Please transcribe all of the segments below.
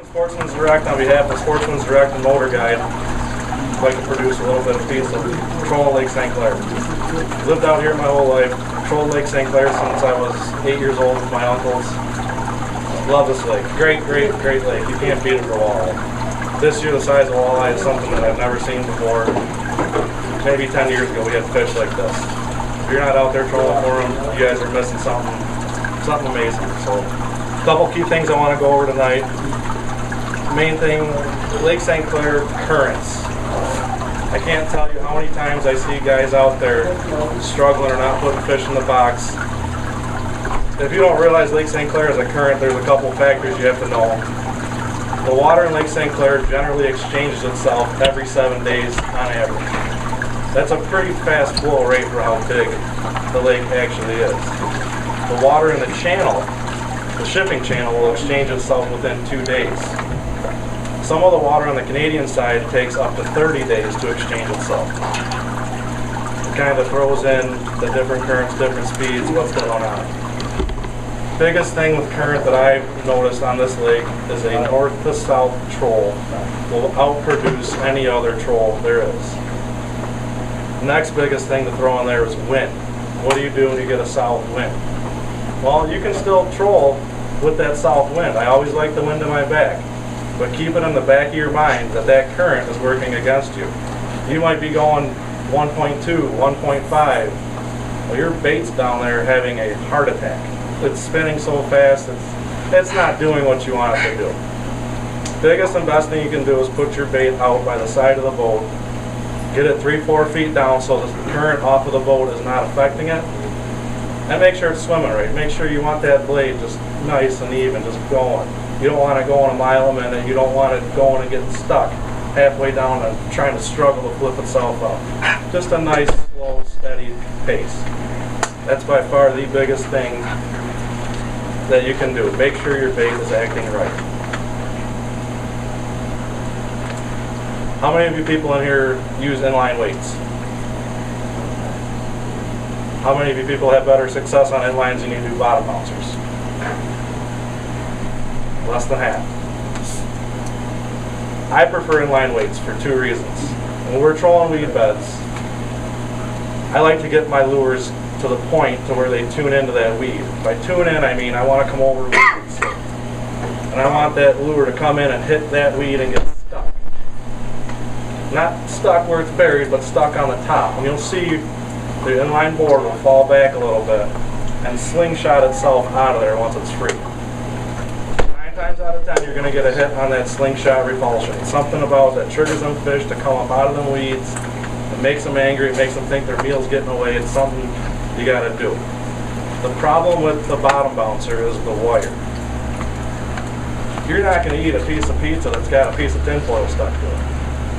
Sportsman's Direct, on behalf of Sportsman's Direct and Motor Guide, I'd like to produce a little bit of piece of Patrol Lake St. Clair. Lived out here my whole life, patrolled Lake St. Clair since I was 8 years old with my uncles. Love this lake. Great lake. You can't beat it for walleye. This year the size of walleye is something that I've never seen before. Maybe 10 years ago we had fish like this. If you're not out there trolling for them, you guys are missing something amazing. So, a couple key things I want to go over tonight. Main thing, Lake St. Clair currents. I can't tell you how many times I see guys out there struggling or not putting fish in the box. If you don't realize Lake St. Clair is a current, there's a couple factors you have to know. The water in Lake St. Clair generally exchanges itself every 7 days on average. That's a pretty fast flow rate for how big the lake actually is. The water in the channel, the shipping channel, will exchange itself within 2 days. Some of the water on the Canadian side takes up to 30 days to exchange itself. It kind of throws in the different currents, different speeds, what's going on. Biggest thing with current that I've noticed on this lake is a north to south troll will outproduce any other troll there is. Next biggest thing to throw in there is wind. What do you do when you get a south wind? Well, you can still troll with that south wind. I always like the wind in my back. But keep it in the back of your mind that that current is working against you. You might be going 1.2, 1.5. Well, your bait's down there having a heart attack. It's spinning so fast, it's not doing what you want it to do. Biggest and best thing you can do is put your bait out by the side of the boat. Get it 3-4 feet down so the current off of the boat is not affecting it. And make sure it's swimming right. Make sure you want that blade just nice and even, just going. You don't want to go in a mile a minute. You don't want it going and getting stuck halfway down and trying to struggle to flip itself up. Just a nice, slow, steady pace. That's by far the biggest thing that you can do. Make sure your bait is acting right. How many of you people in here use inline weights? How many of you people have better success on inlines than you do bottom bouncers? Less than half. I prefer inline weights for 2 reasons. When we're trolling weed beds, I like to get my lures to the point to where they tune into that weed. By tune in, I mean I want to come over weeds. And I want that lure to come in and hit that weed and get stuck. Not stuck where it's buried, but stuck on the top. And you'll see the inline board will fall back a little bit and slingshot itself out of there once it's free. 9 times out of 10 you're going to get a hit on that slingshot repulsion. Something about that triggers them fish to come up out of them weeds. It makes them angry, it makes them think their meal's getting away. It's something you got to do. The problem with the bottom bouncer is the wire. You're not going to eat a piece of pizza that's got a piece of tinfoil stuck to it.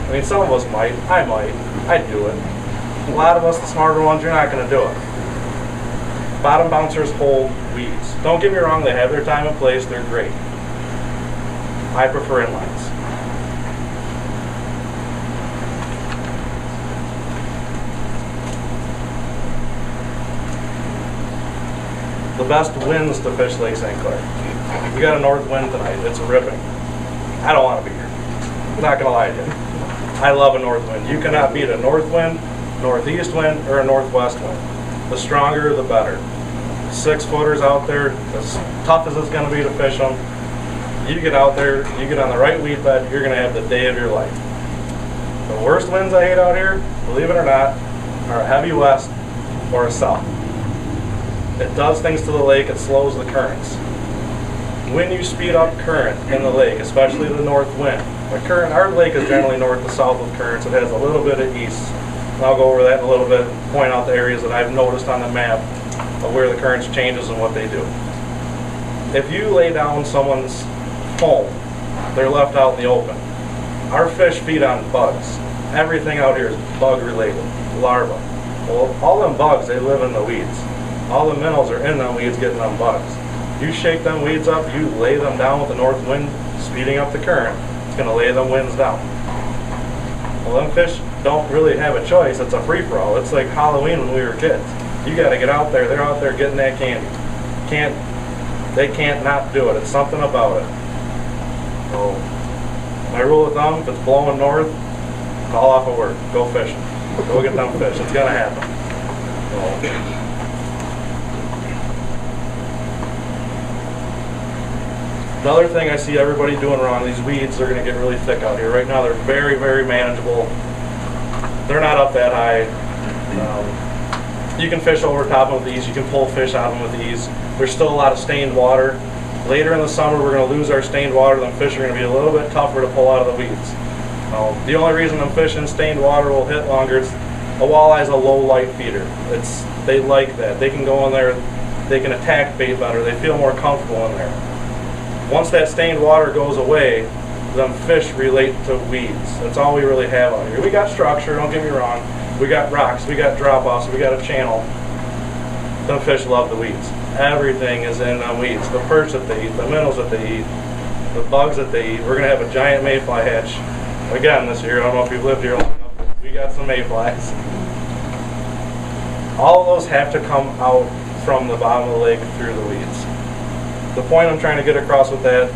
I mean, some of us might. I might. I'd do it. A lot of us, the smarter ones, you're not going to do it. Bottom bouncers hold weeds. Don't get me wrong, they have their time and place, they're great. I prefer inlines. The best winds to fish Lake St. Clair. We got a north wind tonight, it's ripping. I don't want to be here. I'm not going to lie to you. I love a north wind. You cannot beat a north wind, northeast wind, or a northwest wind. The stronger, the better. 6-footers out there, as tough as it's going to be to fish them, you get out there, you get on the right weed bed, you're going to have the day of your life. The worst winds I hate out here, believe it or not, are a heavy west or a south. It does things to the lake, it slows the currents. When you speed up current in the lake, especially the north wind, the current, our lake is generally north to south with currents. It has a little bit of east. And I'll go over that in a little bit and point out the areas that I've noticed on the map of where the currents changes and what they do. If you lay down someone's home, they're left out in the open. Our fish feed on bugs. Everything out here is bug related, larvae. Well, all them bugs, they live in the weeds. All the minnows are in them weeds getting them bugs. You shake them weeds up, you lay them down with the north wind, speeding up the current, it's going to lay them winds down. Well, them fish don't really have a choice. It's a free-for-all. It's like Halloween when we were kids. You got to get out there. They're out there getting that candy. They can't not do it. It's something about it. So my rule of thumb, if it's blowing north, call off of work, go fishing. Go get them fish. It's gonna happen. So, another thing I see everybody doing wrong, these weeds are going to get really thick out here. Right now they're very, very manageable. They're not up that high. You can fish over top of these. You can pull fish out of them with these. There's still a lot of stained water. Later in the summer we're going to lose our stained water. Them fish are going to be a little bit tougher to pull out of the weeds. The only reason them fish in stained water will hit longer is a walleye is a low light feeder. They like that. They can go in there, they can attack bait better. They feel more comfortable in there. Once that stained water goes away, them fish relate to weeds. That's all we really have out here. We got structure, don't get me wrong. We got rocks, we got drop-offs, we got a channel. Them fish love the weeds. Everything is in them weeds. The perch that they eat, the minnows that they eat, the bugs that they eat. We're going to have a giant mayfly hatch again this year. I don't know if you've lived here long enough, but we got some mayflies. All of those have to come out from the bottom of the lake through the weeds. The point I'm trying to get across with that,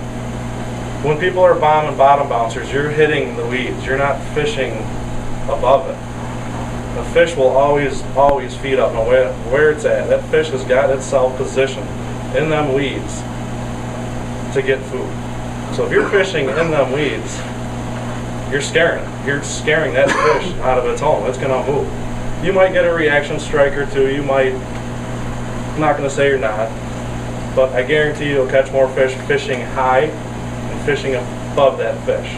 when people are bombing bottom bouncers, you're hitting the weeds. You're not fishing above it. The fish will always feed up no matter where it's at. That fish has got itself positioned in them weeds to get food. So if you're fishing in them weeds, you're scaring it. You're scaring that fish out of its home. It's going to move. You might get a reaction strike or two. You might, I'm not going to say you're not, but I guarantee you'll catch more fish fishing high and fishing above that fish.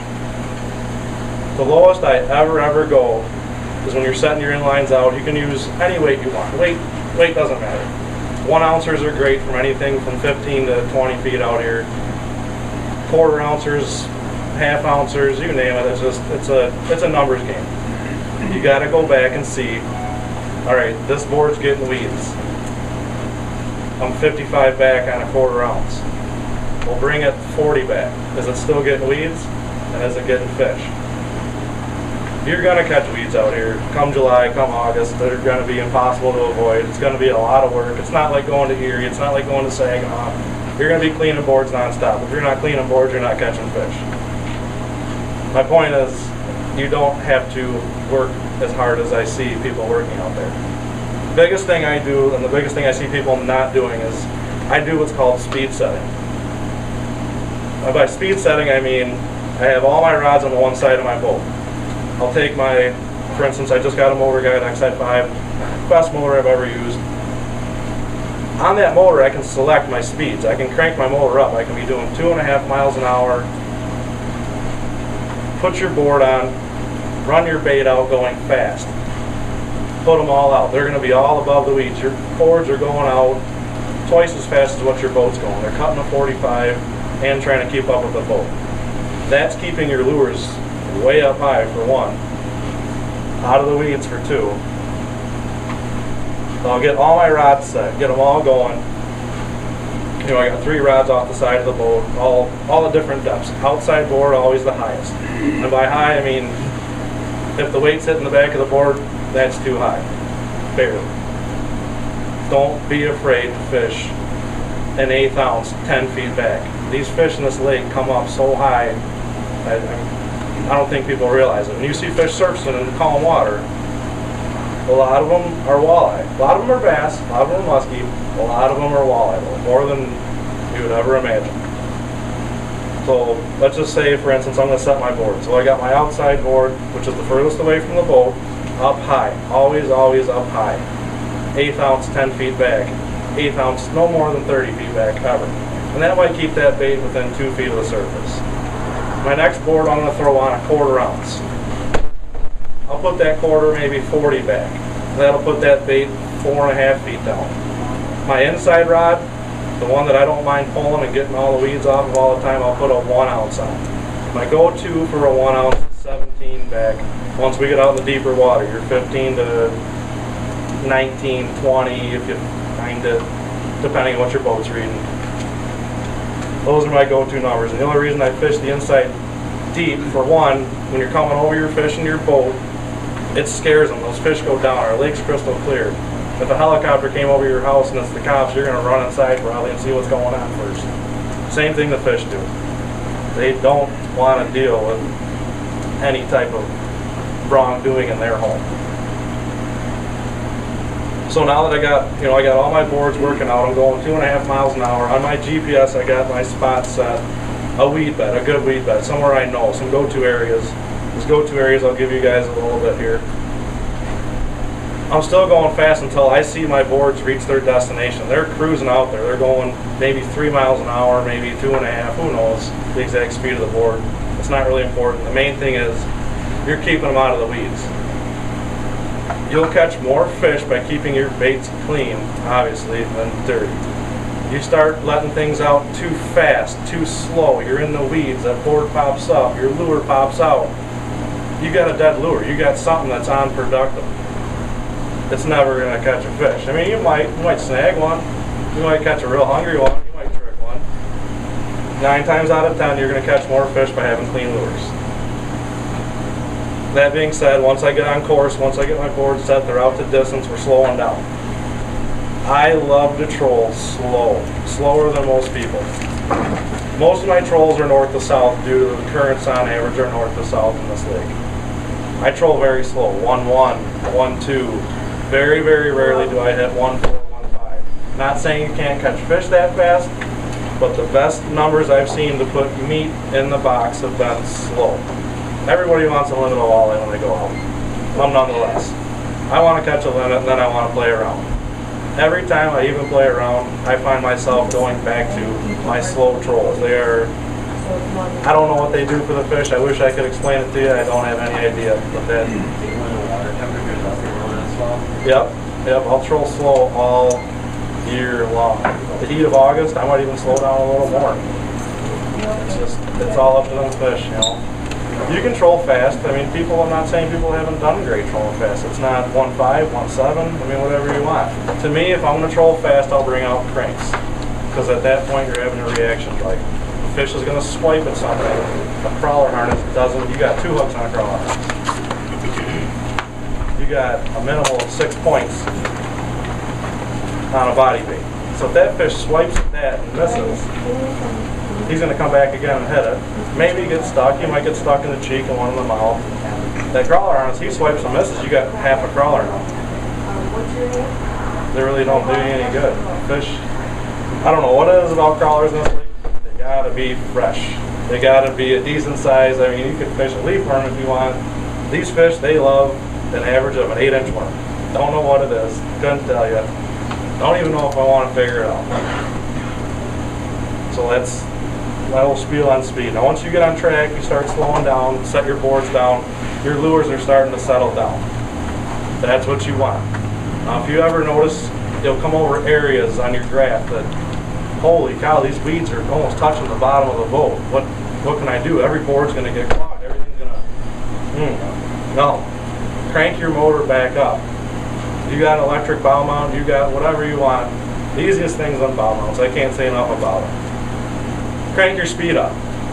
The lowest I ever go is when you're setting your inlines out. You can use any weight you want. Weight doesn't matter. 1 ounces are great from anything from 15 to 20 feet out here. 1/4 ounces, 1/2 ounces, you name it. It's a numbers game. You got to go back and see. All right, this board's getting weeds. I'm 55 back on a 1/4 ounce. We'll bring it 40 back. Is it still getting weeds? And is it getting fish? You're going to catch weeds out here. Come July, come August, they're going to be impossible to avoid. It's going to be a lot of work. It's not like going to Erie. It's not like going to Saginaw. You're going to be cleaning boards nonstop. If you're not cleaning boards, you're not catching fish. My point is, you don't have to work as hard as I see people working out there. The biggest thing I do, and the biggest thing I see people not doing, is I do what's called speed setting. By speed setting, I mean I have all my rods on the one side of my boat. I'll take my, for instance, I just got a motor guide XI5, best motor I've ever used. On that motor, I can select my speeds. I can crank my motor up. I can be doing 2.5 miles an hour. Put your board on, run your bait out going fast. Put them all out. They're going to be all above the weeds. Your boards are going out twice as fast as what your boat's going. They're cutting a 45 and trying to keep up with the boat. That's keeping your lures way up high for 1, out of the weeds for 2. So I'll get all my rods set, get them all going. You know, I got 3 rods off the side of the boat, all the different depths. Outside board, always the highest. And by high, I mean, if the weight's hitting the back of the board, that's too high. Barely. Don't be afraid to fish an 1/8 ounce, 10 feet back. These fish in this lake come up so high, I don't think people realize it. When you see fish surfing in calm water, a lot of them are walleye. A lot of them are bass, a lot of them are muskie, a lot of them are walleye, more than you would ever imagine. So let's just say, for instance, I'm going to set my board. So I got my outside board, which is the furthest away from the boat, up high. Always up high. 1/8 ounce, 10 feet back. 1/8 ounce, no more than 30 feet back ever. And that might keep that bait within 2 feet of the surface. My next board, I'm going to throw on a 1/4 ounce. I'll put that 1/4 maybe 40 back. That'll put that bait 4.5 feet down. My inside rod, the one that I don't mind pulling and getting all the weeds off of all the time, I'll put a 1 ounce on. My go-to for a 1 ounce is 17 back. Once we get out in the deeper water, you're 15 to 19, 20 if you find it, depending on what your boat's reading. Those are my go-to numbers. And the only reason I fish the inside deep, for one, when you're coming over your fish in your boat, it scares them. Those fish go down. Our lake's crystal clear. If a helicopter came over your house and it's the cops, you're going to run inside probably and see what's going on first. Same thing the fish do. They don't want to deal with any type of wrongdoing in their home. So now that I got all my boards working out, I'm going 2.5 miles an hour. On my GPS, I got my spot set, a weed bed, a good weed bed, somewhere I know, some go-to areas. These go-to areas I'll give you guys a little bit here. I'm still going fast until I see my boards reach their destination. They're cruising out there. They're going maybe 3 miles an hour, maybe 2.5, who knows the exact speed of the board. It's not really important. The main thing is you're keeping them out of the weeds. You'll catch more fish by keeping your baits clean, obviously, than dirty. You start letting things out too fast, too slow, you're in the weeds, that board pops up, your lure pops out. You got a dead lure. You got something that's unproductive. It's never going to catch a fish. I mean, you might snag one. You might catch a real hungry one. You might trick one. 9 times out of 10, you're going to catch more fish by having clean lures. That being said, once I get on course, once I get my board set, they're out to distance, we're slowing down. I love to troll slow, slower than most people. Most of my trolls are north to south due to the currents on average are north to south in this lake. I troll very slow, 1-1, 1-2. Very, very rarely do I hit 1-4, 1-5. Not saying you can't catch fish that fast, but the best numbers I've seen to put meat in the box have been slow. Everybody wants a limit of walleye when they go out. But nonetheless, I want to catch a limit and then I want to play around. Every time I even play around, I find myself going back to my slow trolls. They are, I don't know what they do for the fish. I wish I could explain it to you. I don't have any idea what that is. Yep, I'll troll slow all year long. The heat of August, I might even slow down a little more. It's all up to them fish, you know. You can troll fast. I mean, I'm not saying people haven't done great trolling fast. It's not 1-5, 1-7, I mean, whatever you want. To me, if I'm going to troll fast, I'll bring out cranks. Because at that point, you're having a reaction. Like, the fish is going to swipe at something. A crawler harness doesn't. You got 2 hooks on a crawler harness. You got a minimal of 6 points on a body bait. So if that fish swipes at that and misses, he's going to come back again and hit it. Maybe he gets stuck. He might get stuck in the cheek and one in the mouth. That crawler harness, he swipes and misses, you got half a crawler now. They really don't do you any good. Fish, I don't know what it is about crawlers in this lake. They got to be fresh. They got to be a decent size. I mean, you can fish a leaf worm if you want. These fish, they love an average of an 8-inch worm. Don't know what it is. Couldn't tell you. Don't even know if I want to figure it out. So that's my whole spiel on speed. Now once you get on track, you start slowing down, set your boards down, your lures are starting to settle down. That's what you want. Now if you ever notice, you'll come over areas on your graph that, holy cow, these weeds are almost touching the bottom of the boat. What can I do? Every board's going to get clogged. Everything's going to... No. Crank your motor back up. You got an electric bow mount, you got whatever you want. The easiest things on bow mounts, I can't say enough about them. Crank your speed up.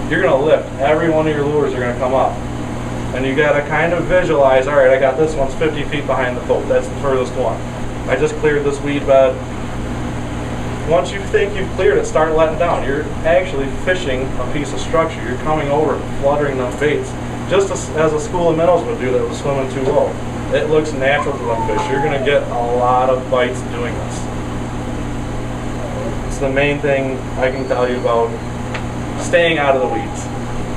You're going to lift. Every one of your lures are going to come up. And you got to kind of visualize, all right, I got this one's 50 feet behind the boat. That's the furthest one. I just cleared this weed bed. Once you think you've cleared it, start letting down. You're actually fishing a piece of structure. You're coming over and fluttering them baits. Just as a school of minnows would do that was swimming too low. It looks natural to them fish. You're going to get a lot of bites doing this. It's the main thing I can tell you about staying out of the weeds.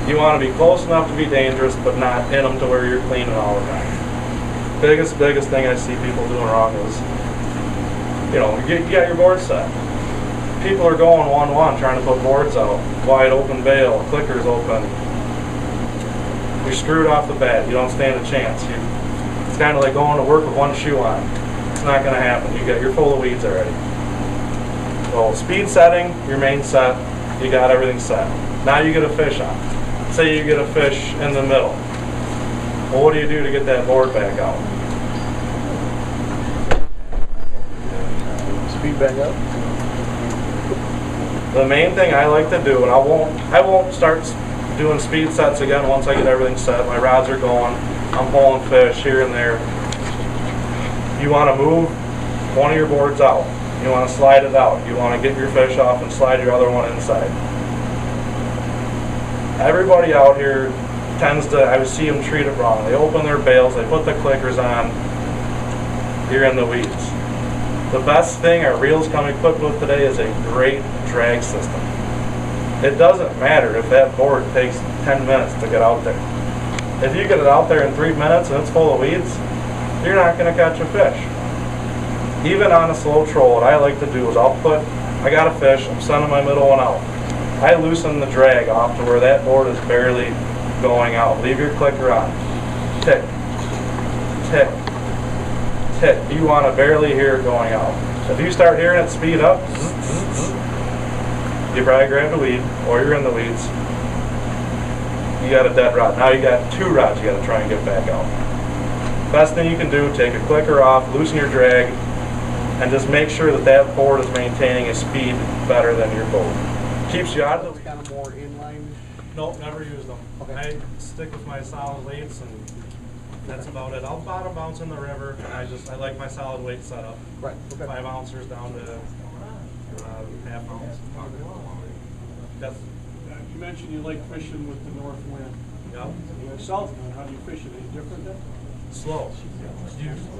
You want to be close enough to be dangerous, but not in them to where you're cleaning all the time. Biggest thing I see people doing wrong is, you got your board set. People are going 1-1 trying to put boards out. Wide open bail, clickers open. You're screwed off the bat. You don't stand a chance. It's kind of like going to work with one shoe on. It's not going to happen. You're full of weeds already. So speed setting, your main set. You got everything set. Now you get a fish on. Say you get a fish in the middle. Well, what do you do to get that board back out? Speed back up. The main thing I like to do, and I won't start doing speed sets again once I get everything set. My rods are going. I'm pulling fish here and there. You want to move one of your boards out. You want to slide it out. You want to get your fish off and slide your other one inside. Everybody out here tends to, I see them treat it wrong. They open their bales, they put the clickers on, you're in the weeds. The best thing our reels come equipped with today is a great drag system. It doesn't matter if that board takes 10 minutes to get out there. If you get it out there in 3 minutes and it's full of weeds, you're not going to catch a fish. Even on a slow troll, what I like to do is I got a fish, I'm sending my middle one out. I loosen the drag off to where that board is barely going out. Leave your clicker on. Tick, tick, tick. You want to barely hear it going out. If you start hearing it speed up, you probably grabbed a weed or you're in the weeds. You got a dead rod. Now you got 2 rods you got to try and get back out. Best thing you can do, take a clicker off, loosen your drag, and just make sure that that board is maintaining a speed better than your boat. Keeps you out of the... Kind of more inline? Nope, never use them. Okay. I stick with my solid weights and that's about it. I'll bottom bounce in the river. I like my solid weight setup. Right. Okay. 5 ounces down to half ounce. That's, you mentioned you like fishing with the north wind. yep. You have south wind. How do you fish it? Any different then? Slow.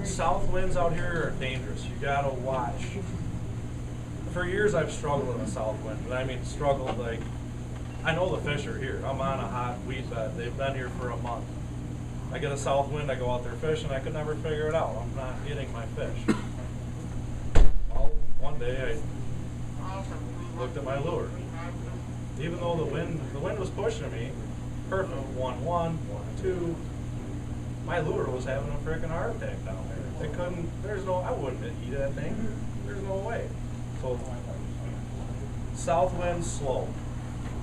South winds out here are dangerous. You gotta watch. For years I've struggled with a south wind, but I mean struggled like, I know the fish are here. I'm on a hot weed bed. They've been here for a month. I get a south wind, I go out there fishing, I could never figure it out. I'm not getting my fish. Well, one day I looked at my lure. Even though the wind was pushing me, perfect, 1-1, 1-2, my lure was having a freaking heart attack down there. It couldn't, I wouldn't eat that thing. There's no way. So, south wind slow,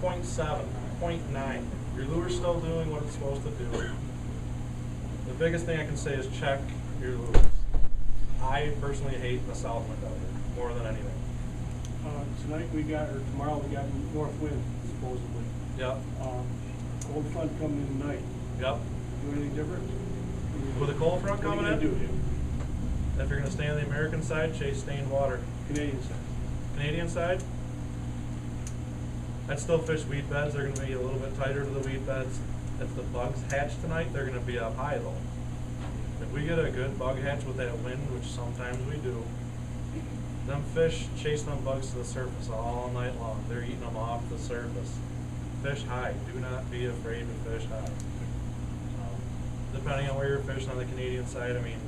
0.7, 0.9. Your lure's still doing what it's supposed to do. The biggest thing I can say is check your lures. I personally hate the south wind out here more than anything. Tomorrow we got north wind, supposedly. Yep. Cold front coming in tonight. Yep. Do anything different? With a cold front coming in? What are you gonna do? If you're going to stay on the American side, chase stained water. Canadian side. Canadian side, I'd still fish weed beds. They're going to be a little bit tighter to the weed beds. If the bugs hatch tonight, they're going to be up high though. If we get a good bug hatch with that wind, which sometimes we do, them fish chase them bugs to the surface all night long. They're eating them off the surface. Fish high. Do not be afraid to fish high. Depending on where you're fishing on the Canadian side, I mean,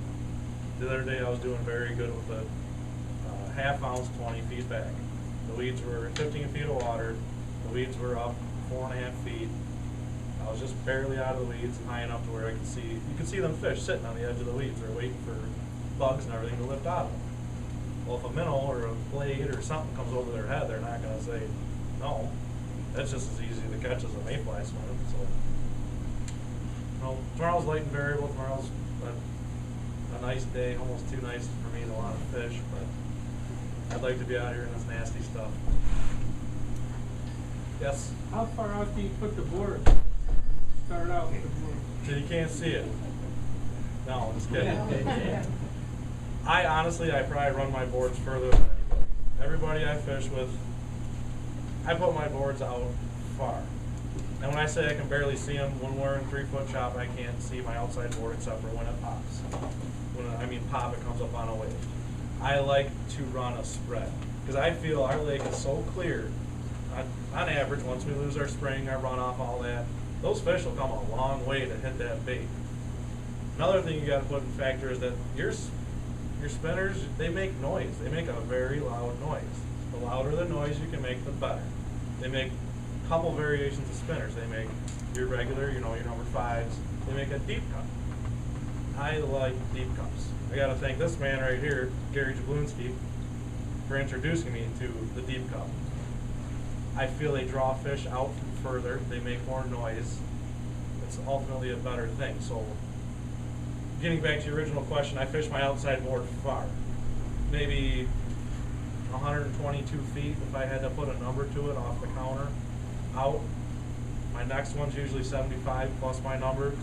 the other day I was doing very good with a half ounce 20 feet back. The weeds were 15 feet of water. The weeds were up 4.5 feet. I was just barely out of the weeds and high enough to where I could see, you could see them fish sitting on the edge of the weeds. They're waiting for bugs and everything to lift out of them. Well, if a minnow or a blade or something comes over their head, they're not going to say no. That's just as easy to catch as a mayfly swim. So, tomorrow's light and variable. Tomorrow's a nice day, almost too nice for me to want to fish, but I'd like to be out here in this nasty stuff. Yes? How far out do you put the board? Start out with the board. So you can't see it. No, I'm just kidding. I probably run my boards further than anybody. Everybody I fish with, I put my boards out far. And when I say I can barely see them, when we're in 3-foot chop, I can't see my outside board except for when it pops. Pop, it comes up on a wave. I like to run a spread because I feel our lake is so clear. On average, once we lose our spring, our runoff, all that, those fish will come a long way to hit that bait. Another thing you got to put in factor is that your spinners, they make noise. They make a very loud noise. The louder the noise you can make, the better. They make a couple variations of spinners. They make your regular, your number 5s. They make a deep cut. I like deep cups. I got to thank this man right here, Gary Jablonski, for introducing me to the deep cup. I feel they draw fish out further. They make more noise. It's ultimately a better thing. So, getting back to your original question, I fish my outside board far. Maybe 122 feet if I had to put a number to it off the counter. Out. My next one's usually 75 plus my number.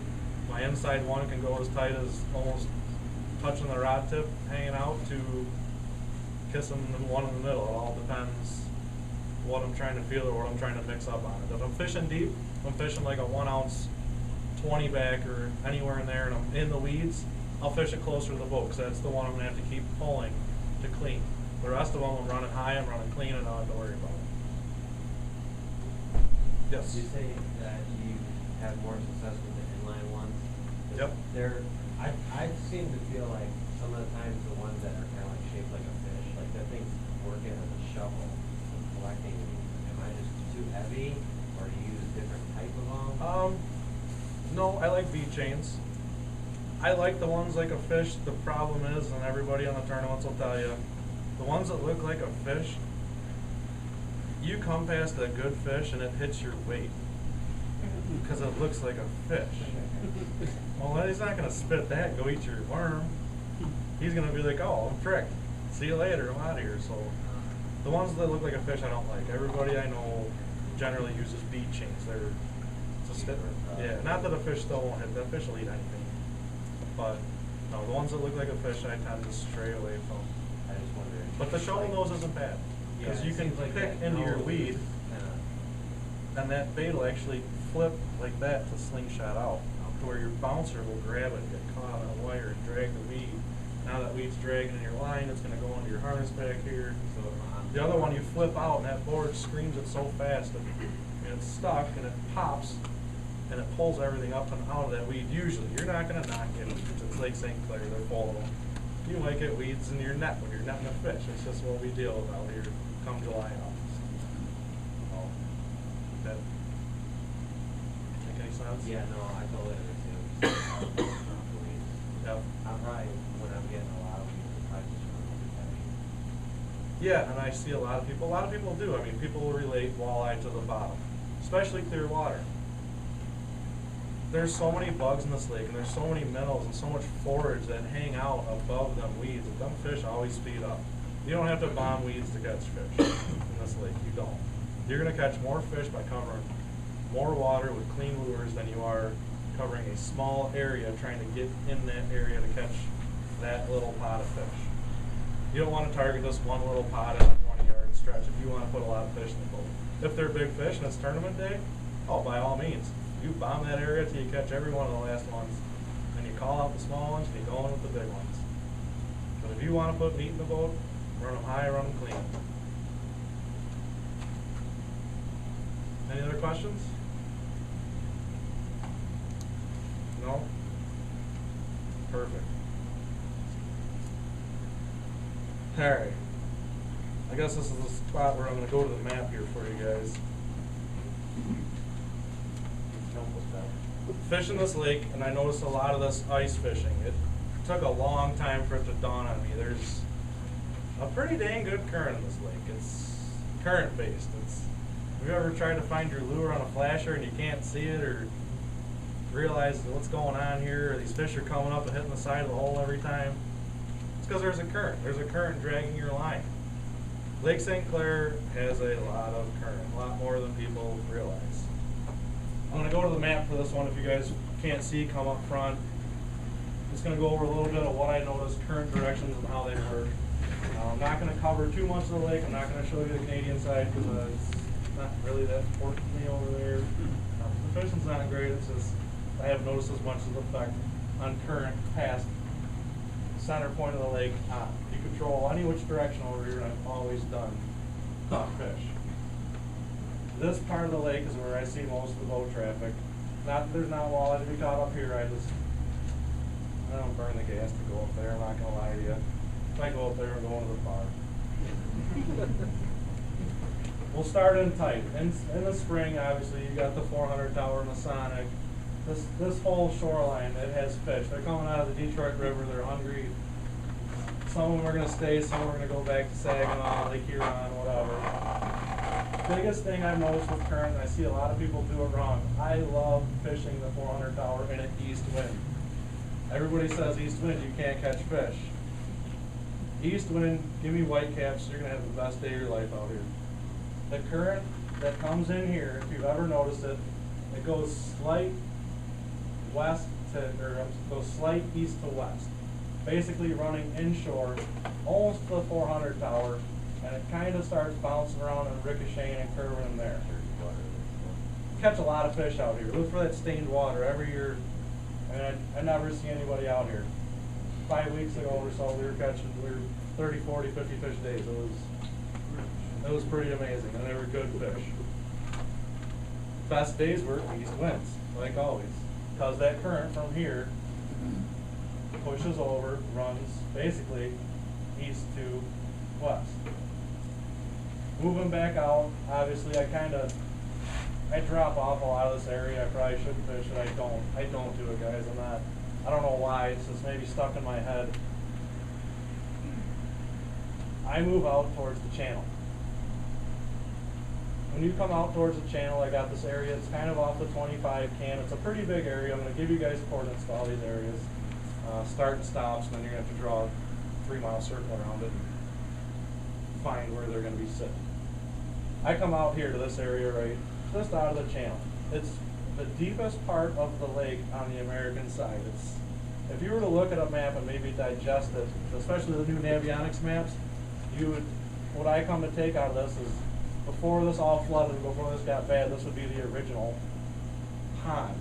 My inside one can go as tight as almost touching the rod tip, hanging out, to kissing the one in the middle. It all depends what I'm trying to feel or what I'm trying to mix up on it. If I'm fishing deep, if I'm fishing like a 1 ounce 20 back or anywhere in there and I'm in the weeds, I'll fish it closer to the boat because that's the one I'm going to have to keep pulling to clean. The rest of them I'm running high, I'm running clean, and I don't have to worry about it. Yes? You say that you have more success with the inline ones? Yep. I seem to feel like some of the times the ones that are kind of like shaped like a fish, like that thing's working as a shovel and collecting. Am I just too heavy, or do you use a different type of them? No, I like bead chains. I like the ones like a fish. The problem is, and everybody on the tournaments will tell you, the ones that look like a fish, you come past a good fish and it hits your weight because it looks like a fish. Well, he's not going to spit that, go eat your worm. He's going to be like, oh, I'm tricked. See you later, I'm out of here. So the ones that look like a fish I don't like. Everybody I know generally uses bead chains. They're just yeah, not that a fish still won't hit. That fish will eat anything. But no, the ones that look like a fish I tend to stray away from. I just wonder. But the shovel nose isn't bad. Because you can like pick into your weed and that bait will actually flip like that to slingshot out. To where your bouncer will grab it and get caught on a wire and drag the weed. Now that weed's dragging in your line, it's going to go into your harness back here. So the other one you flip out and that board screams it so fast and it's stuck and it pops and it pulls everything up and out of that weed. Usually, you're not going to not get weeds. It's Lake St. Clair, they're full of them. You might get weeds in your net when you're netting a fish. It's just what we deal with out here come July and August. Oh, that make any sense? Yeah, no, I totally understand. Yep. I'm probably, when I'm getting a lot of weeds, I'm probably just running too heavy. Yeah, and I see a lot of people do. I mean, people will relate walleye to the bottom, especially clear water. There's so many bugs in this lake, and there's so many minnows and so much forage that hang out above them weeds that them fish always speed up. You don't have to bomb weeds to catch fish in this lake. You don't. You're going to catch more fish by covering more water with clean lures than you are covering a small area trying to get in that area to catch that little pot of fish. You don't want to target this one little pot at a 20-yard stretch if you want to put a lot of fish in the boat. If they're big fish and it's tournament day, oh, by all means. You bomb that area till you catch every one of the last ones. Then you call out the small ones and you go in with the big ones. But if you want to put meat in the boat, run them high, run them clean. Any other questions? No? Perfect. Alright. I guess this is the spot where I'm going to go to the map here for you guys. Fishing this lake, and I noticed a lot of this ice fishing. It took a long time for it to dawn on me. There's a pretty dang good current in this lake. It's current based. Have you ever tried to find your lure on a flasher and you can't see it or realize what's going on here, or these fish are coming up and hitting the side of the hole every time? It's because there's a current. There's a current dragging your line. Lake St. Clair has a lot of current, a lot more than people realize. I'm going to go to the map for this one. If you guys can't see, come up front. I'm just going to go over a little bit of what I noticed, current directions and how they work. I'm not going to cover too much of the lake. I'm not going to show you the Canadian side because it's not really that important to me over there. The fishing's not great. It's just I haven't noticed as much of the effect on current past center point of the lake. You control any which direction over here, and I've always done fish. This part of the lake is where I see most of the boat traffic. Not that there's not walleye to be caught up here. I don't burn the gas to go up there. I'm not going to lie to you. If I go up there, I'm going to the bar. We'll start in tight. In the spring, obviously, you got the 400 tower Masonic. This whole shoreline, it has fish. They're coming out of the Detroit River. They're hungry. Some of them are going to stay. Some are going to go back to Saginaw, Lake Huron, whatever. Biggest thing I've noticed with current, and I see a lot of people do it wrong, I love fishing the 400 tower in an east wind. Everybody says east wind, you can't catch fish. East wind, give me white caps, you're going to have the best day of your life out here. The current that comes in here, if you've ever noticed it, it goes slight west to, or goes slight east to west. Basically running inshore, almost to the 400 tower, and it kind of starts bouncing around and ricocheting and curving in there. Catch a lot of fish out here. Look for that stained water every year, and I never see anybody out here. 5 weeks ago or so, we were 30, 40, 50 fish days. It was pretty amazing, and they were good fish. Best days were east winds, like always, because that current from here pushes over, runs basically east to west. Moving back out, obviously I drop off a lot of this area. I probably shouldn't fish it. I don't do it, guys. I don't know why. It's just maybe stuck in my head. I move out towards the channel. When you come out towards the channel, I got this area. It's kind of off the 25 can. It's a pretty big area. I'm going to give you guys coordinates to all these areas. Start and stops, and then you're going to have to draw a 3-mile circle around it and find where they're going to be sitting. I come out here to this area right just out of the channel. It's the deepest part of the lake on the American side. If you were to look at a map and maybe digest it, especially the new Navionics maps, what I come to take out of this is, before this all flooded, before this got bad, this would be the original pond,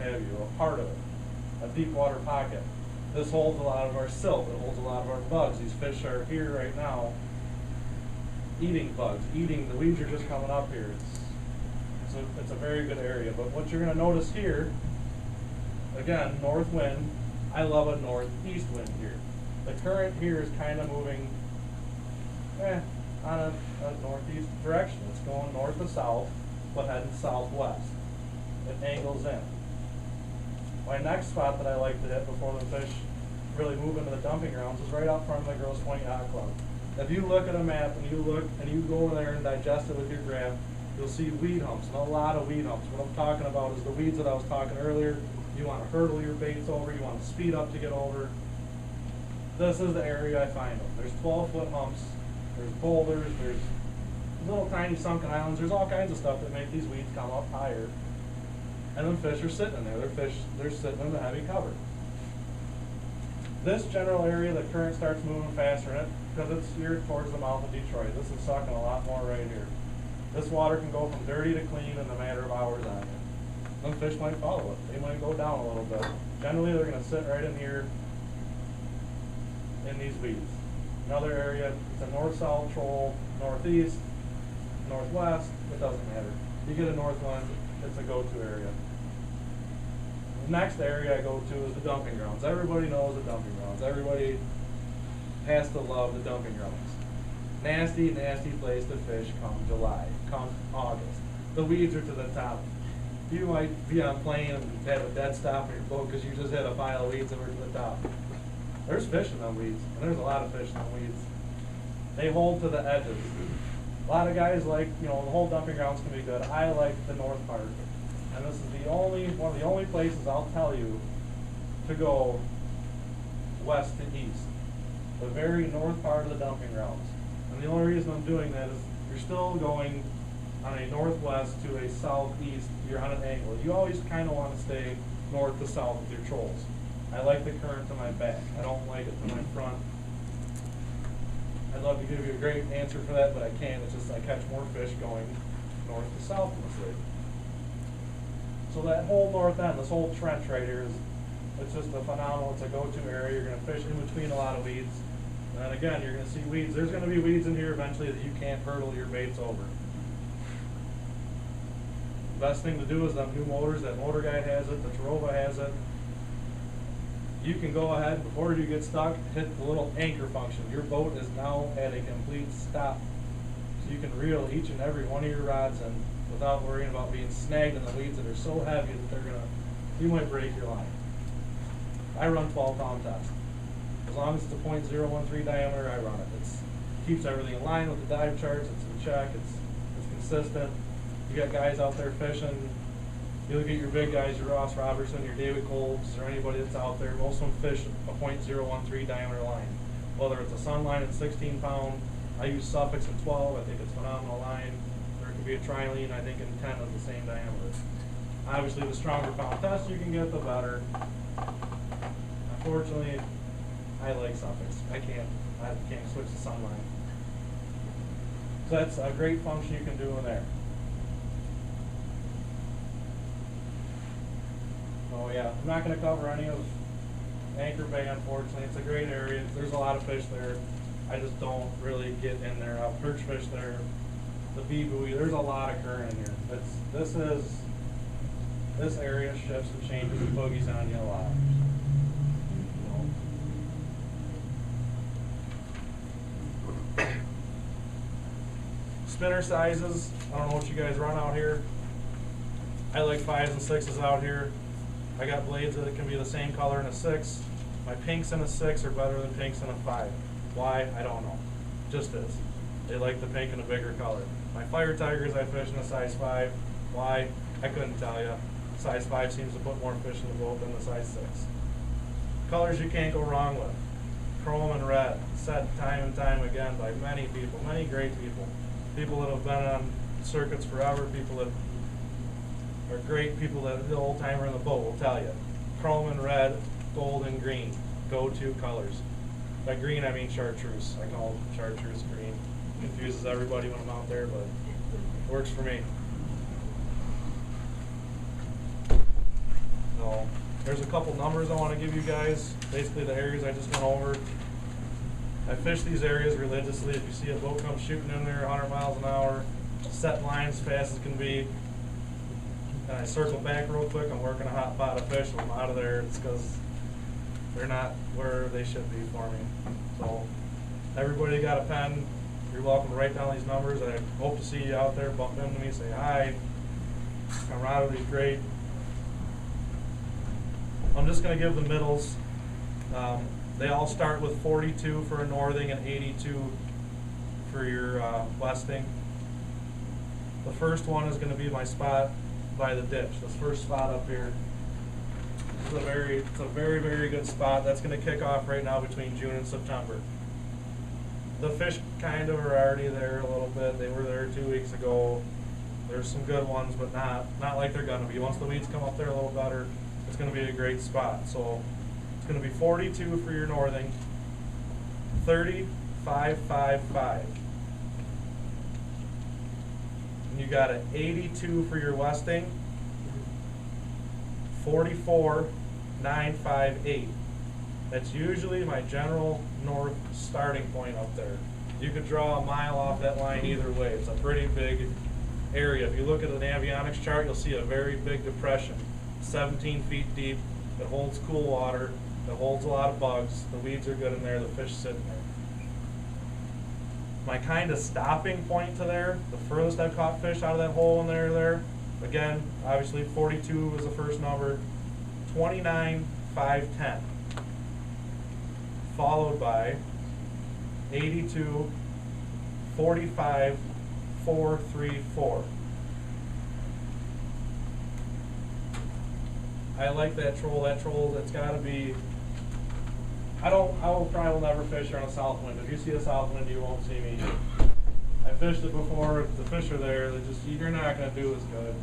a part of it, a deep water pocket. This holds a lot of our silt, it holds a lot of our bugs. These fish are here right now eating bugs, the weeds are just coming up here. It's a very good area. But what you're going to notice here, again, north wind. I love a northeast wind here. The current here is kind of moving on a northeast direction. It's going north to south, but heading southwest. It angles in. My next spot that I like to hit before the fish really move into the dumping grounds is right out front of the Girls Point Yacht Club. If you look at a map and you go over there and digest it with your graph, you'll see weed humps, and a lot of weed humps. What I'm talking about is the weeds that I was talking earlier. You want to hurdle your baits over, you want to speed up to get over. This is the area I find them. There's 12-foot humps, there's boulders, there's little tiny sunken islands, there's all kinds of stuff that make these weeds come up higher. And then fish are sitting in there. They're sitting in the heavy cover. This general area, the current starts moving faster in it because it's geared towards the mouth of Detroit. This is sucking a lot more right here. This water can go from dirty to clean in a matter of hours on it. Some fish might follow it. They might go down a little bit. Generally, they're going to sit right in here in these weeds. Another area, it's a north-south troll, northeast, northwest, it doesn't matter. You get a north wind, it's a go-to area. The next area I go to is the dumping grounds. Everybody knows the dumping grounds. Everybody has to love the dumping grounds. Nasty, nasty place to fish come July, come August. The weeds are to the top. You might be on plane and have a dead stop in your boat because you just hit a pile of weeds over to the top. There's fish in them weeds, and there's a lot of fish in them weeds. They hold to the edges. A lot of guys like, the whole dumping grounds can be good. I like the north part. And this is one of the only places I'll tell you to go west to east. The very north part of the dumping grounds. And the only reason I'm doing that is you're still going on a northwest to a southeast, you're on an angle. You always kind of want to stay north to south with your trolls. I like the current to my back. I don't like it to my front. I'd love to give you a great answer for that, but I can't. It's just I catch more fish going north to south in this lake. So that whole north end, this whole trench right here, it's just a phenomenal, it's a go-to area. You're going to fish in between a lot of weeds. And then again, you're going to see weeds. There's going to be weeds in here eventually that you can't hurdle your baits over. The best thing to do is them new motors, that Motor Guide has it, the Tarova has it. You can go ahead, before you get stuck, hit the little anchor function. Your boat is now at a complete stop. So you can reel each and every one of your rods in without worrying about being snagged in the weeds that are so heavy that you might break your line. I run 12-pound test. As long as it's a .013 diameter, I run it. It keeps everything in line with the dive charts, it's in check, it's consistent. You got guys out there fishing. You look at your big guys, your Ross Robertson, your David Kolbs, or anybody that's out there, most of them fish a .013 diameter line. Whether it's a Sun line at 16 pound, I use Suffolk's at 12, I think it's a phenomenal line. Or it could be a Trilene, I think in 10 is the same diameter. Obviously the stronger pound test you can get, the better. Unfortunately, I like Suffolk's. I can't switch to Sun line. So that's a great function you can do in there. Oh yeah, I'm not going to cover any of Anchor Bay, unfortunately. It's a great area. There's a lot of fish there. I just don't really get in there. I'll perch fish there. The bee buoy, there's a lot occurring here. This area shifts and changes and boogies on you a lot. Spinner sizes, I don't know what you guys run out here. I like 5s and 6s out here. I got blades that can be the same color in a 6. My pinks in a 6 are better than pinks in a 5. Why? I don't know. Just is. They like the pink in a bigger color. My Fire Tigers I fish in a size 5. Why? I couldn't tell you. Size 5 seems to put more fish in the boat than the size 6. Colors you can't go wrong with. Chrome and red, said time and time again by many people, many great people. People that have been on circuits forever, people that are great, people that the old timer in the boat will tell you. Chrome and red, gold and green, go-to colors. By green I mean chartreuse. I call it chartreuse green. Confuses everybody when I'm out there, but it works for me. So there's a couple numbers I want to give you guys. Basically the areas I just went over. I fish these areas religiously. If you see a boat come shooting in there 100 miles an hour, set lines fast as can be, and I circle back real quick, I'm working a hot pot of fish, when I'm out of there, it's because they're not where they should be for me. So everybody got a pen, you're welcome to write down these numbers. I hope to see you out there, bump into me, say hi. Camaraderie's great. I'm just going to give the middles. They all start with 42 for a northing and 82 for your westing. The first one is going to be my spot by the ditch. This first spot up here. It's a very, very good spot. That's going to kick off right now between June and September. The fish kind of are already there a little bit. They were there 2 weeks ago. There's some good ones, but not like they're going to be. Once the weeds come up there a little better, it's going to be a great spot. So it's going to be 42 for your northing, 30, 5, 5, 5. And you got an 82 for your westing, 44, 9, 5, 8. That's usually my general north starting point up there. You could draw a mile off that line either way. It's a pretty big area. If you look at an avionics chart, you'll see a very big depression, 17 feet deep. It holds cool water. It holds a lot of bugs. The weeds are good in there. The fish sitting there. My kind of stopping point to there, the furthest I've caught fish out of that hole in there, again, obviously 42 was the first number, 29, 5, 10. Followed by 82, 45, 4, 3, 4. I like that troll. That troll, that's got to be, I probably will never fish her on a south wind. If you see a south wind, you won't see me. I fished it before. The fish are there. You're not going to do as good.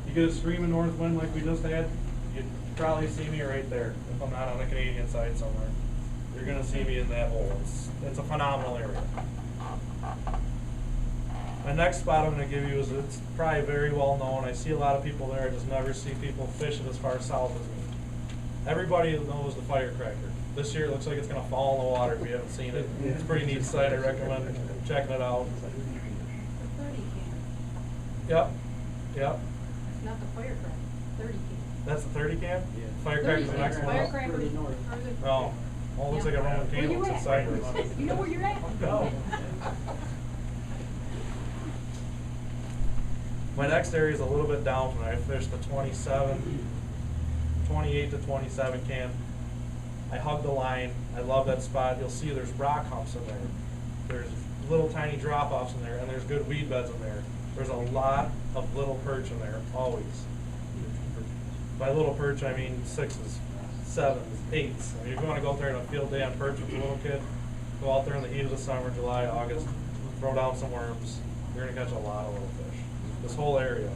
You get a screaming north wind like we just had, you'd probably see me right there if I'm not on the Canadian side somewhere. You're going to see me in that hole. It's a phenomenal area. My next spot I'm going to give you is, it's probably very well known. I see a lot of people there. I just never see people fish it as far south as me. Everybody knows the Firecracker. This year it looks like it's going to fall in the water if you haven't seen it. It's a pretty neat sight. I recommend checking it out. The 30 can. Yep. Yep. It's not the Firecracker. 30 can. That's the 30 can? Yeah. Firecracker's the next one. Firecracker. Oh. Well, it looks like a Roman Where candle. you It's at? sideways. You know where you're at? No. My next area is a little bit down from there. I fished the 28 to 27 can. I hug the line. I love that spot. You'll see there's rock humps in there. There's little tiny drop-offs in there, and there's good weed beds in there. There's a lot of little perch in there, always. By little perch, I mean 6s, 7s, 8s. I mean, if you want to go out there on a field day on perch with a little kid, go out there in the heat of the summer, July, August, throw down some worms. You're going to catch a lot of little fish. This whole area.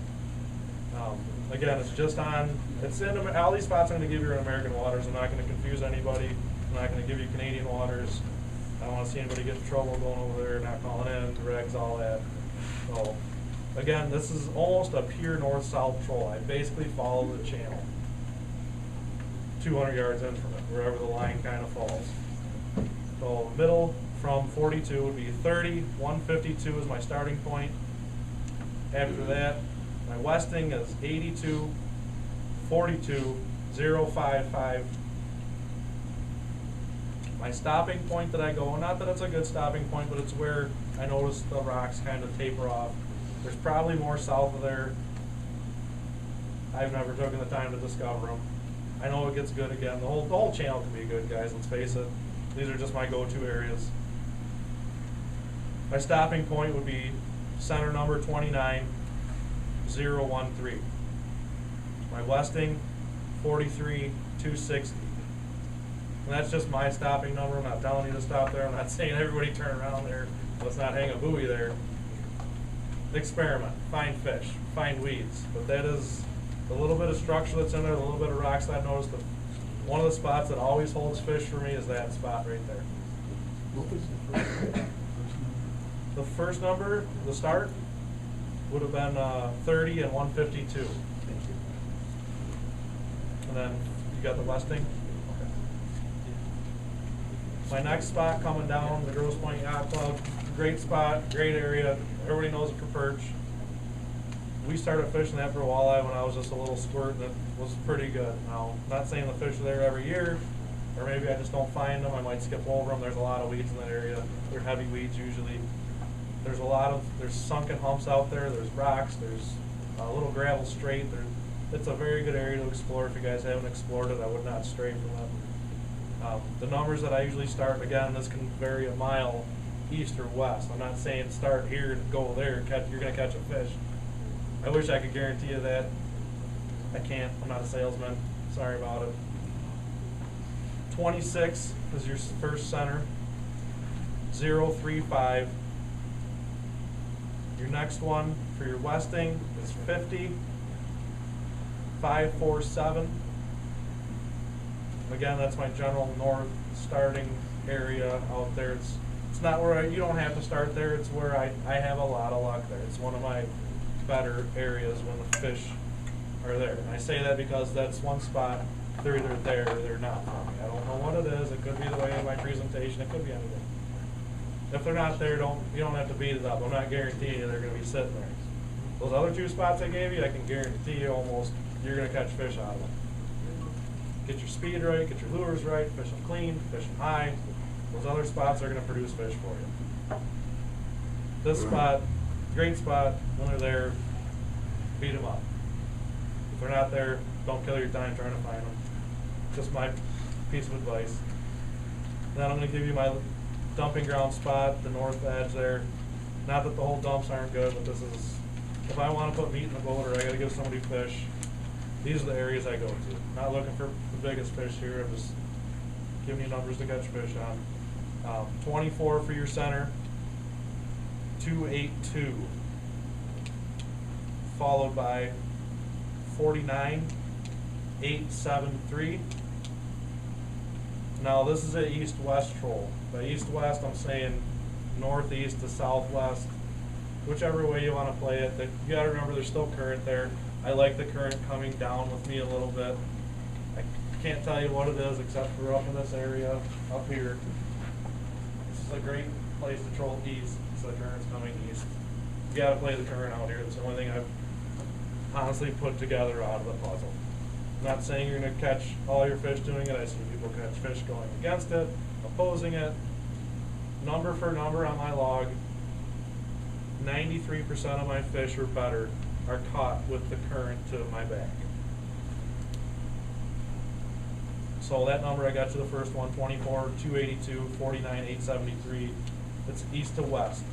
Again, it's just on, it's in, all these spots I'm going to give you are in American waters. I'm not going to confuse anybody. I'm not going to give you Canadian waters. I don't want to see anybody get in trouble going over there, not calling in, regs, all that. So, again, this is almost a pure north-south troll. I basically follow the channel 200 yards in from it, wherever the line kind of falls. So middle from 42 would be 30, 152 is my starting point. After that, my westing is 82, 42, 055. My stopping point that I go, not that it's a good stopping point, but it's where I notice the rocks kind of taper off. There's probably more south of there. I've never taken the time to discover them. I know it gets good again. The whole channel can be good, guys, let's face it. These are just my go-to areas. My stopping point would be center number 29013. My westing 43260. And that's just my stopping number. I'm not telling you to stop there. I'm not saying everybody turn around there. Let's not hang a buoy there. Experiment, find fish, find weeds. But that is the little bit of structure that's in there, the little bit of rocks that I've noticed. One of the spots that always holds fish for me is that spot right there. What was the first number? The first number, the start, would have been 30 and 152. Thank you. And then you got the westing. My next spot coming down, the Grosse Pointe Yacht Club, great spot, great area. Everybody knows it for perch. We started fishing that for walleye when I was just a little squirt, and it was pretty good. Now, not saying the fish are there every year, or maybe I just don't find them. I might skip over them. There's a lot of weeds in that area. They're heavy weeds usually. There's sunken humps out there. There's rocks. There's a little gravel straight. It's a very good area to explore. If you guys haven't explored it, I would not stray from it. The numbers that I usually start, again, this can vary a mile east or west. I'm not saying start here and go there, you're going to catch a fish. I wish I could guarantee you that. I can't. I'm not a salesman. Sorry about it. 26 is your first center. 035. Your next one for your westing is 50. 547. Again, that's my general north starting area out there. It's not where you don't have to start there. It's where I have a lot of luck there. It's one of my better areas when the fish are there. And I say that because that's one spot. They're either there or they're not for me. I don't know what it is. It could be the way of my presentation. It could be anything. If they're not there, you don't have to beat it up. I'm not guaranteeing you they're going to be sitting there. Those other two spots I gave you, I can guarantee you almost you're going to catch fish out of them. Get your speed right, get your lures right, fish them clean, fish them high. Those other spots are going to produce fish for you. This spot, great spot. When they're there, beat them up. If they're not there, don't kill your time trying to find them. Just my piece of advice. Then I'm going to give you my dumping ground spot, the north edge there. Not that the whole dumps aren't good, but this is, if I want to put meat in the boat or I got to give somebody fish, these are the areas I go to. Not looking for the biggest fish here. I'm just giving you numbers to catch fish on. 24 for your center. 282. Followed by 49. 873. Now this is an east-west troll. By east-west, I'm saying northeast to southwest. Whichever way you want to play it. You got to remember there's still current there. I like the current coming down with me a little bit. I can't tell you what it is except for up in this area, up here. This is a great place to troll east, so the current's coming east. You gotta play the current out here. That's the only thing I've honestly put together out of the puzzle. I'm not saying you're gonna catch all your fish doing it. I see people catch fish going against it, opposing it. Number for number on my log, 93% of my fish or better are caught with the current to my back. So that number I got you the first one, 24, 282, 49, 873. It's east to west.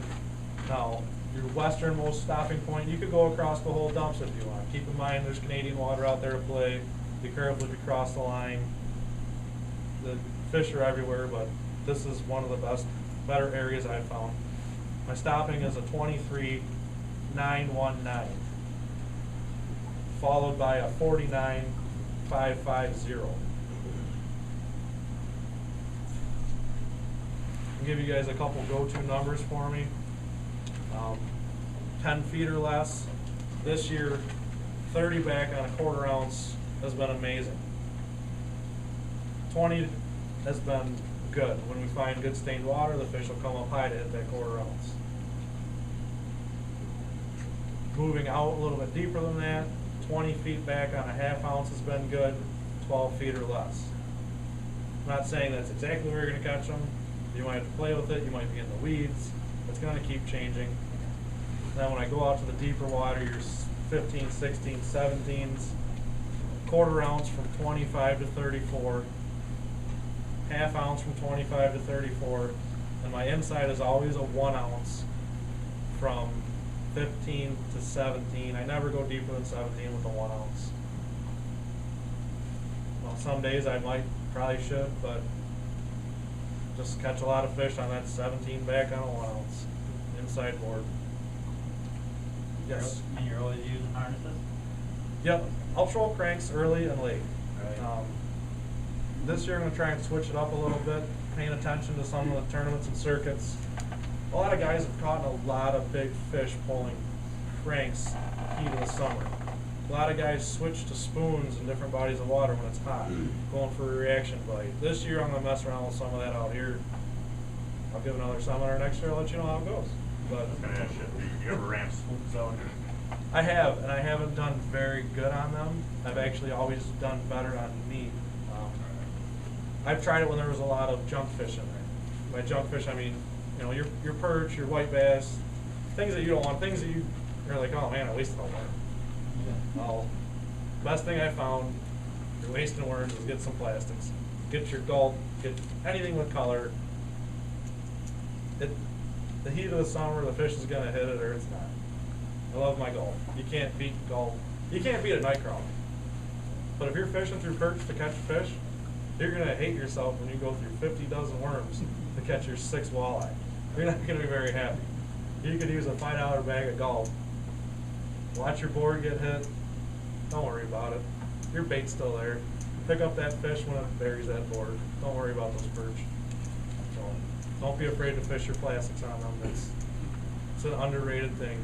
Now, your westernmost stopping point, you could go across the whole dumps if you want. Keep in mind there's Canadian water out there to play. Be careful if you cross the line. The fish are everywhere, but this is one of the better areas I've found. My stopping is a 23.919, followed by a 49.550. I'll give you guys a couple go-to numbers for me. 10 feet or less. This year, 30 back on a 1/4 ounce has been amazing. 20 has been good. When we find good stained water, the fish will come up high to hit that 1/4 ounce. Moving out a little bit deeper than that, 20 feet back on a 1/2 ounce has been good, 12 feet or less. I'm not saying that's exactly where you're going to catch them. You might have to play with it, you might be in the weeds. It's going to keep changing. Then when I go out to the deeper water, your 15, 16, 17s, 1/4 ounce from 25 to 34, 1/2 ounce from 25 to 34, and my inside is always a 1 ounce from 15 to 17. I never go deeper than 17 with a 1 ounce. Well, some days I probably should, but just catch a lot of fish on that 17 back on a 1 ounce inside board. Yes. And you're always using harnesses? Yep. I'll troll cranks early and late. Right. This year I'm going to try and switch it up a little bit, paying attention to some of the tournaments and circuits. A lot of guys have caught a lot of big fish pulling cranks heat of the summer. A lot of guys switch to spoons in different bodies of water when it's hot, going for a reaction bite. This year I'm going to mess around with some of that out here. I'll give another seminar next year, I'll let you know how it goes. But I was gonna ask you ever ran spoons out here? I have, and I haven't done very good on them. I've actually always done better on meat. I've tried it when there was a lot of junk fish in there. By junk fish, I mean, you know, your perch, your white bass, things that you don't want, things that you're like, oh man, I wasted all worm. Well, best thing I found, you're wasting worms, is get some plastics. Get your gulp, get anything with color. The heat of the summer, the fish is gonna hit it or it's not. I love my gulp. You can't beat gulp. You can't beat a night crawler. But if you're fishing through perch to catch a fish, you're gonna hate yourself when you go through 50 dozen worms to catch your 6 walleye. You're not gonna be very happy. You could use a $5 bag of gulp. Watch your board get hit. Don't worry about it. Your bait's still there. Pick up that fish when it buries that board. Don't worry about those perch. So, don't be afraid to fish your plastics on them. It's an underrated thing.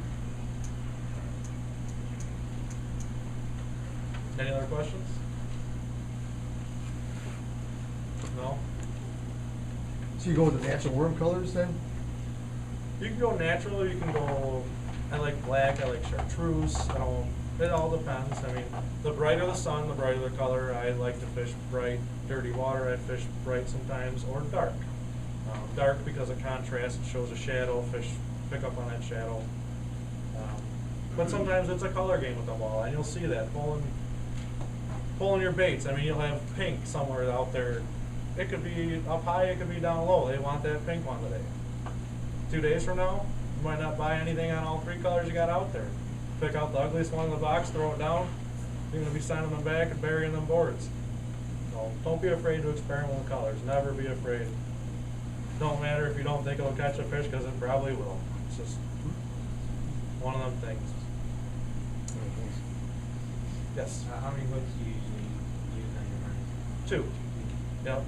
Any other questions? No? So you go with the natural worm colors then? You can go natural or you can go, I like black, I like chartreuse, it all depends. I mean, the brighter the sun, the brighter the color. I like to fish bright, dirty water. I fish bright sometimes, or dark. Dark because of contrast, it shows a shadow, fish pick up on that shadow. But sometimes it's a color game with the walleye, and you'll see that pulling your baits. I mean, you'll have pink somewhere out there. It could be up high, it could be down low. They want that pink one today. 2 days from now, you might not buy anything on all 3 colors you got out there. Pick out the ugliest one in the box, throw it down. You're going to be sending them back and burying them boards. So don't be afraid to experiment with colors. Never be afraid. Don't matter if you don't think it'll catch a fish, because it probably will. It's just one of them things. Yes? How many hooks do you usually use on your harness? 2. Yep.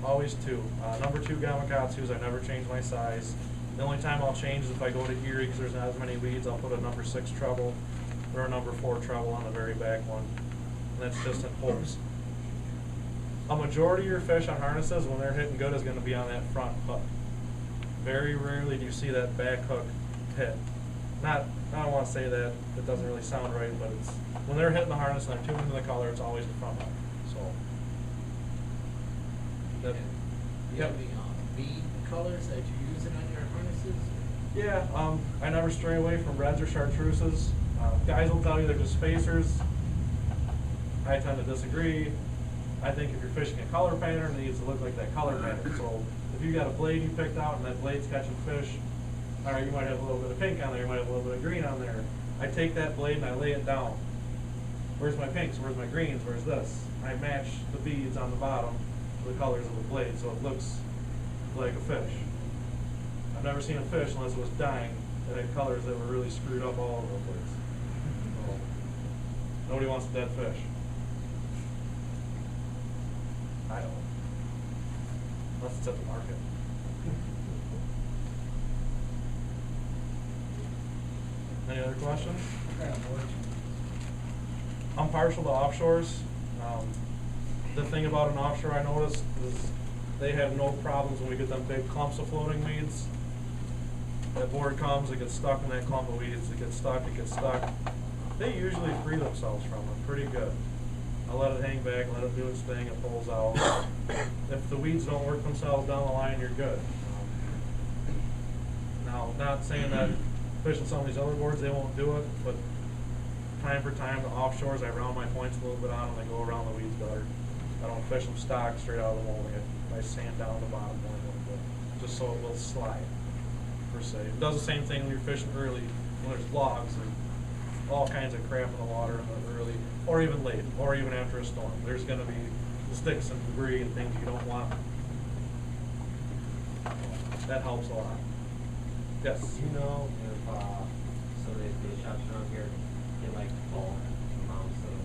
Always 2. Number 2 Gamakatsus, I never change my size. The only time I'll change is if I go to Erie because there's not as many weeds. I'll put a number 6 treble or a number 4 treble on the very back one. And that's just in hopes. A majority of your fish on harnesses, when they're hitting good, is going to be on that front hook. Very rarely do you see that back hook hit. I don't want to say that, it doesn't really sound right, but it's when they're hitting the harness and they're tuned into the color, it's always the front hook. So. Do you have any bead colors that you're using on your harnesses? Yeah, I never stray away from reds or chartreuses. Guys will tell you they're just spacers. I tend to disagree. I think if you're fishing a color pattern, it needs to look like that color pattern. So if you got a blade you picked out and that blade's catching fish, all right, you might have a little bit of pink on there, you might have a little bit of green on there. I take that blade and I lay it down. Where's my pinks? Where's my greens? Where's this? I match the beads on the bottom to the colors of the blade so it looks like a fish. I've never seen a fish unless it was dying that had colors that were really screwed up all over the place. So, nobody wants a dead fish. I don't. Unless it's at the market. Any other questions? I'm partial to offshores. The thing about an offshore I noticed is they have no problems when we get them big clumps of floating weeds. That board comes, it gets stuck in that clump of weeds, it gets stuck. They usually free themselves from it pretty good. I let it hang back, let it do its thing, it pulls out. If the weeds don't work themselves down the line, you're good. Now, not saying that fishing some of these other boards, they won't do it, but time for time, the offshores, I round my points a little bit on them, they go around the weeds better. I don't fish them stock straight out of the molding. I sand down the bottom one a little bit, just so it will slide, per se. It does the same thing when you're fishing early, when there's logs and all kinds of crap in the water in the early, or even late, or even after a storm. There's gonna be sticks and debris and things you don't want. That helps a lot. Yes? Do you know if some of these bait shops around here get like bulk amounts of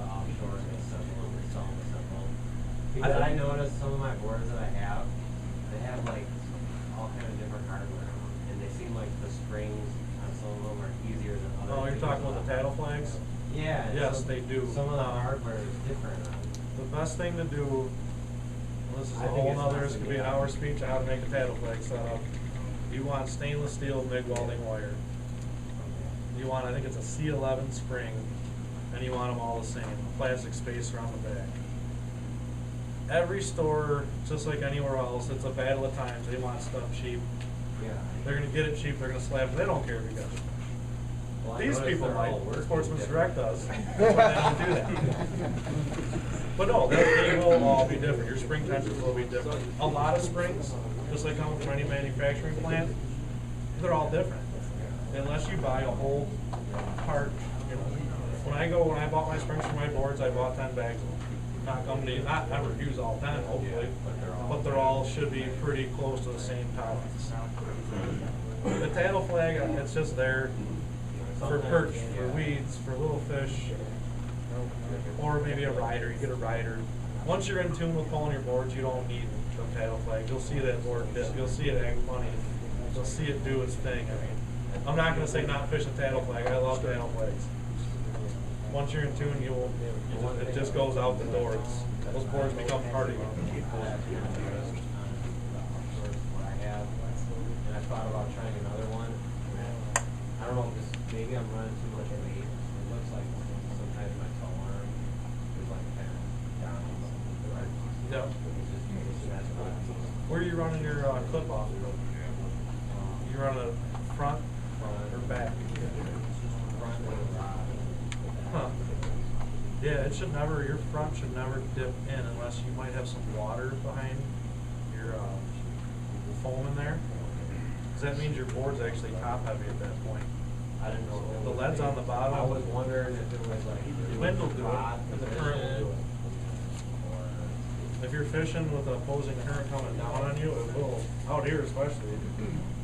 the offshore and they sell them, Because I noticed some of my boards that I have, they have like all kind of different hardware, and they seem like the springs on some of them are easier than others. Oh, you're talking about the paddle flags? Yeah. and Yes, they do. Some of the hardware is different. The best thing to do, well, this is a I think whole it's nother, less this could than be an the hour average. speech on how to make a paddle flag setup. You want stainless steel MIG welding wire. You want, I think it's a C11 spring, and you want them all the same, a plastic spacer on the back. Every store, just like anywhere else, it's a battle of times. They want stuff cheap. Yeah. They're gonna get it cheap, they're gonna slap it, they don't care if you got it. Well, I These noticed people they're all might, working Sportsman's different. Direct does, that's why they don't do that. But no, they will all be different, your spring tensions will be different. A lot of springs, just like coming from any manufacturing plant, they're all different. Unless you buy a whole part, you know. When I bought my springs for my boards, I bought 10 bags of them. Not never use all 10, hopefully, but they're all should be pretty close to the same tolerance. The paddle flag, it's just there for perch, for weeds, for little fish, or maybe a rider. You get a rider. Once you're in tune with pulling your boards, you don't need the paddle flag. You'll see that board dip. You'll see it act funny. You'll see it do its thing. I mean, I'm not going to say not fishing paddle flag. I love paddle flags. Once you're in tune, it just goes out the door. Those boards become part of you. What I have, and I thought about trying another one. I don't know if this, maybe I'm running too much weight. It looks like sometimes my toe arm is like kind of down. Yeah. Where are you running your clip off? You run a front or back? Front with a rod. Huh. Yeah, your front should never dip in unless you might have some water behind your foam in there. Because that means your board's actually top heavy at that point. I didn't know. The lead's on the bottom. I was wondering if it was like. The wind will do it, and the current will do it. If you're fishing with an opposing current coming down on you, it will, out here especially,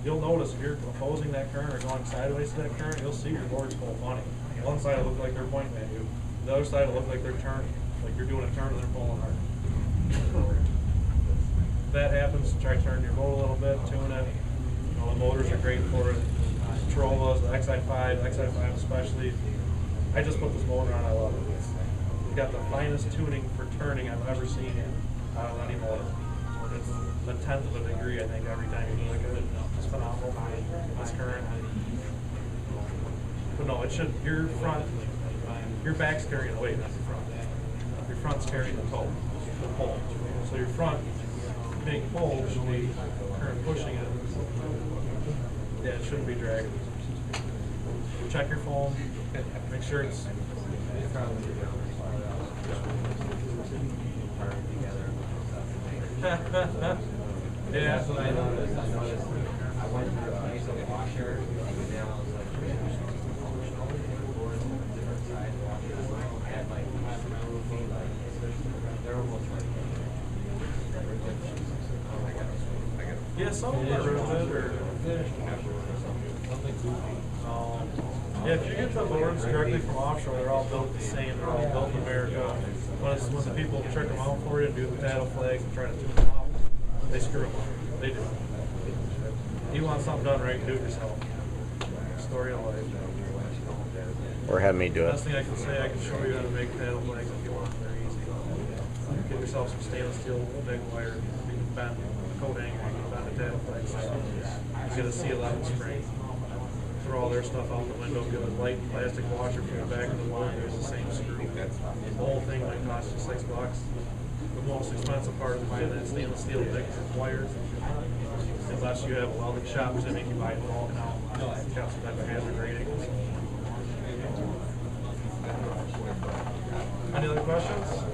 you'll notice if you're opposing that current or going sideways to that current, you'll see your boards pull funny. One side will look like they're pointing at you, the other side will look like they're turning, like you're doing a turn and they're pulling hard. If that happens, try turning your boat a little bit, tune it. You know, the motors are great for it. Trollas, the XI5 especially. I just put this motor on, I love it. It's got the finest tuning for turning I've ever seen out of any motor. It's a 1/10 of a degree, I think, every time you look at it. It's phenomenal. It's current. But no, it should, your back's carrying the weight, not your front. Your front's carrying the toe, the pole. So your front big pole should be current pushing it. Yeah, it shouldn't be dragging. Check your foam, make sure it's yeah. That's what I noticed. I went to replace a washer, and now I was like, boards on different side washers. Had like, they're almost like. Yeah, some of them are riveted or. Yeah, if you get the boards directly from offshore, they're all built the same. They're all built in America. When the people trick them out for you and do the paddle flags and try to tune them out, they screw them up. They do. You want something done right, do it yourself. Story of life. or have me do it? Best thing I can say, I can show you how to make paddle flags if you want. They're easy. Get yourself some stainless steel big wire. You can bend the coat angle. You can bend the paddle flags. You get a C11 spring. Throw all their stuff out the window. Get a light plastic washer from the back of the one. There's the same screw. The whole thing might cost you $6. The most expensive part is buying that stainless steel big wires. Unless you have a welding shop, which they make you buy it all now. Got some type of hazard rating. Any other questions?